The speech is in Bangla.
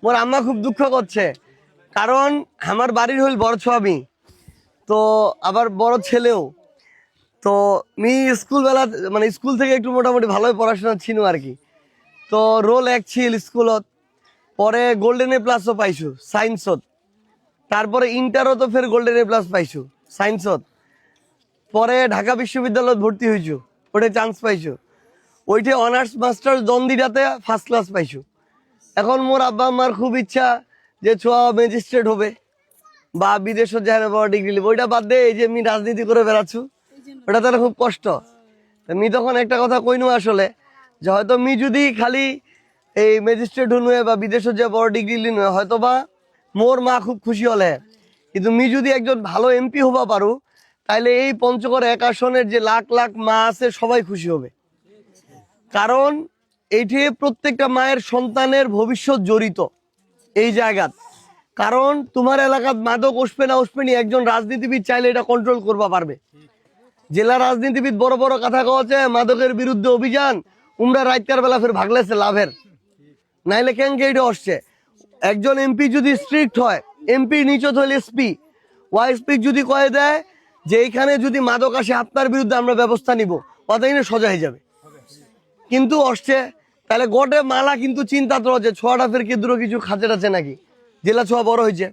মোর আম্মা খুব দুঃখ করছে, কারণ আমার বাড়ির হইল বড় আমি, তো আবার বড় ছেলেও। তো মি স্কুলবেলা মানে স্কুল থেকে একটু মোটামুটি ভালোই পড়াশোনা ছিল আর কি। তো রোল এক ছিল স্কুলত, পরে গোল্ডেন এ প্লাসও পাইছো সায়েন্সত, তারপরে ইন্টারও তো ফের গোল্ডেন এ প্লাস পাইছো সায়েন্সত, পরে ঢাকা বিশ্ববিদ্যালয়ত ভর্তি হয়েছো, ওটা চান্স পাইছো, ওইটা অনার্স মাস্টার্স দন্দিটাতে ফার্স্ট ক্লাস পাইছো। এখন মোর আব্বা আম্মার খুব ইচ্ছা যে ছোয়া ম্যাজিস্ট্রেট হবে বা বিদেশে যায় বড় ডিগ্রি নেবে, ওইটা বাদ দিয়ে এই যে আমি রাজনীতি করে বেড়াচ্ছ, ওটা তার খুব কষ্ট। মি তখন একটা কথা কইনু আসলে, যে হয়তো মি যদি খালি এই ম্যাজিস্ট্রেট হুনুয়ে বা বিদেশে যে বড় ডিগ্রি লিনুয়ে হয়তো বা মোর মা খুব খুশি হলে, কিন্তু মি যদি একজন ভালো এমপি হবা পারু, তাইলে এই পঞ্চগড় এক আসনের যে লাখ লাখ মা আছে সবাই খুশি হবে। কারণ এইটি প্রত্যেকটা মায়ের সন্তানের ভবিষ্যৎ জড়িত এই জায়গাত। কারণ তোমার এলাকাত মাদক আসবে না আসবে নি, একজন রাজনীতিবিদ চাইলে এটা কন্ট্রোল করবা পারবে। জেলা রাজনীতিবিদ বড় বড় কথা কওয়াছে মাদকের বিরুদ্ধে অভিযান, উমরা রাতকার বেলা ফের ভাগলেছে লাভের, নাইলে কেন এটা আসছে। একজন এমপি যদি স্ট্রিক্ট হয়, এমপি নিচত হইলে এসপি, ওয়াইএসপি যদি কয়ে দেয় যে এইখানে যদি মাদক আসে আপনার বিরুদ্ধে আমরা ব্যবস্থা নিব, অতই না সোজা হয়ে যাবে। কিন্তু আসছে তাহলে গোটে মালা কিন্তু চিন্তা তো যে ছোয়াটা ফের কেদ্র কিছু খাঁচে টাছে নাকি, জেলা ছোয়া বড় হয়েছে।